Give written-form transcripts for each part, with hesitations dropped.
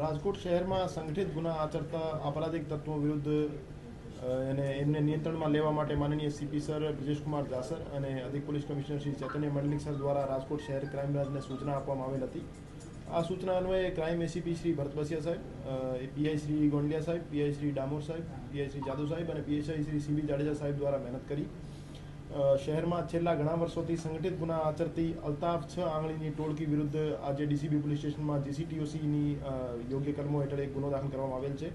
રાજકોટ શહેરમાં સંગઠિત ગુના આચરતા આપરાધિક તત્વો વિરુદ્ધ એમને નિયંત્રણમાં લેવા માટે માનનીય સીપી સર બ્રિજેશકુમાર જાસર અને અધિક પોલીસ કમિશનર શ્રી ચૈતન્ય મંડલિક સર દ્વારા રાજકોટ શહેર ક્રાઇમ બ્રાન્ચને સૂચના આપવામાં આવેલ હતી। આ સૂચના અન્વયે ક્રાઇમ એસીપી શ્રી ભરત બસિયા સાહેબ, પીઆઈ શ્રી ગોંડલિયા સાહેબ, પીઆઈ શ્રી ડામોર સાહેબ, પીઆઈ શ્રી જાદવ સાહેબ અને પીએસઆઈ શ્રી સીબી જાડેજા સાહેબ દ્વારા મહેનત કરી શહેરમાં છેલ્લા ઘણા વર્ષોથી સંગઠિત ગુના આચરતી અલ્તાફ 6 આંગળીની ટોળકી વિરુદ્ધ આજે ડીસીબી પોલીસ સ્ટેશનમાં જીસીટીઓસીની યોગ્ય કલમો હેઠળ એક ગુનો દાખલ કરવામાં આવેલ છે।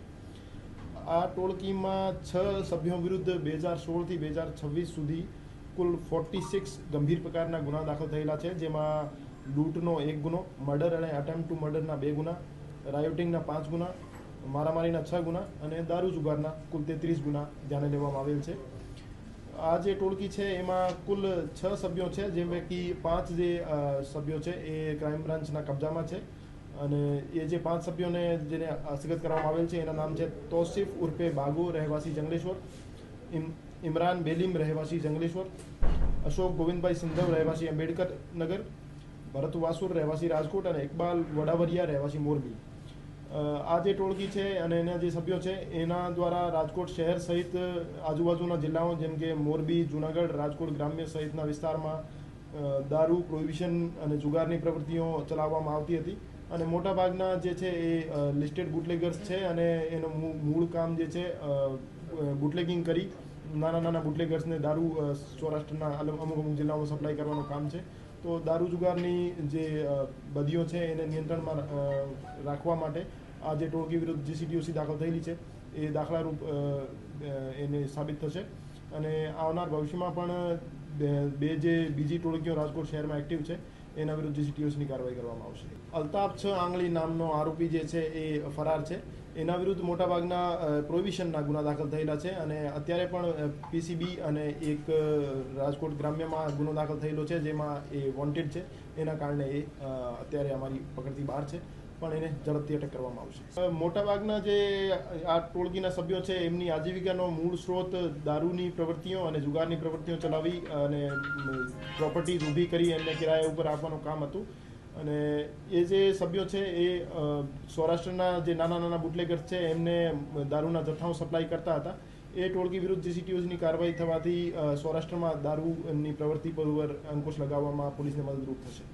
આ ટોળકીમાં 6 સભ્યો વિરુદ્ધ 2016 થી 2026 સુધી કુલ 46 ગંભીર પ્રકારના ગુના દાખલ થયેલા છે, જેમાં લૂંટનો 1 ગુનો, મર્ડર અને અટેમ્પ્ટ ટુ મર્ડરના 2 ગુના, રાયોટિંગના 5 ગુના, મારામારીના 6 ગુના અને દારૂ જુગારના કુલ 33 ગુના ધ્યાને લેવામાં આવેલ છે। આ જે ટોળકી છે એમાં કુલ 6 સભ્યો છે, જે પૈકી 5 જે સભ્યો છે એ ક્રાઇમ બ્રાન્ચના કબજામાં છે અને એ જે 5 સભ્યોને જેને હસ્તગત કરવામાં આવેલ છે એના નામ છે તૌસીફ ઉર્ફે બાગો રહેવાસી જંગલેશ્વર, ઇમરાન બેલીમ રહેવાસી જંગલેશ્વર, અશોક ગોવિંદભાઈ સિંધવ રહેવાસી અંબેડકર નગર, ભરત વાસુર રહેવાસી રાજકોટ અને ઇકબાલ વડાવરિયા રહેવાસી મોરબી। આ જે ટોળકી છે અને એના જે સભ્યો છે એના દ્વારા રાજકોટ શહેર સહિત આજુબાજુના જિલ્લાઓ જેમ કે મોરબી, જૂનાગઢ, રાજકોટ ગ્રામ્ય સહિતના વિસ્તારમાં દારૂ, પ્રોહિબિશન અને જુગારની પ્રવૃત્તિઓ ચલાવવામાં આવતી હતી અને મોટાભાગના જે છે એ લિસ્ટેડ બુટલેગર્સ છે અને એનું મૂળ કામ જે છે બુટલેગિંગ કરી નાના બુટલેગર્સને દારૂ સૌરાષ્ટ્રના અમુક જિલ્લાઓમાં સપ્લાય કરવાનું કામ છે। તો દારૂ જુગારની જે બદીઓ છે એને નિયંત્રણમાં રાખવા માટે આ જે ટોળકી વિરુદ્ધ જીસીટીઓસી દાખલ થયેલી છે એ દાખલારૂપ એને સાબિત થશે અને આવનાર ભવિષ્યમાં પણ બીજી ટોળકીઓ રાજકોટ શહેરમાં એક્ટિવ છે એના વિરુદ્ધ જીસીટીઓસીની કાર્યવાહી કરવામાં આવશે। અલ્તાફ 6 આંગળી નામનો આરોપી જે છે એ ફરાર છે, એના વિરુદ્ધ મોટાભાગના પ્રોહિબિશનના ગુના દાખલ થયેલા છે અને અત્યારે પણ પીસીબી અને એક રાજકોટ ગ્રામ્યમાં ગુનો દાખલ થયેલો છે જેમાં એ વોન્ટેડ છે, એના કારણે એ અત્યારે અમારી પકડથી બહાર છે, પણ એને ઝડપથી અટક કરવામાં આવશે। મોટાભાગના જે આ ટોળકીના સભ્યો છે એમની આજીવિકાનો મૂળ સ્ત્રોત દારૂની પ્રવૃત્તિઓ અને જુગારની પ્રવૃત્તિઓ ચલાવી અને પ્રોપર્ટીઝ ઊભી કરી એમને કિરાયા ઉપર આપવાનું કામ હતું અને એ જે સભ્યો છે એ સૌરાષ્ટ્રના જે નાના બુટલેગર્સ છે એમને દારૂના જથ્થાઓ સપ્લાય કરતા હતા। એ ટોળકી વિરુદ્ધ જીસીટીઓસીની કાર્યવાહી થવાથી સૌરાષ્ટ્રમાં દારૂની પ્રવૃત્તિ પર અંકુશ લગાવવામાં પોલીસને મદદરૂપ થશે।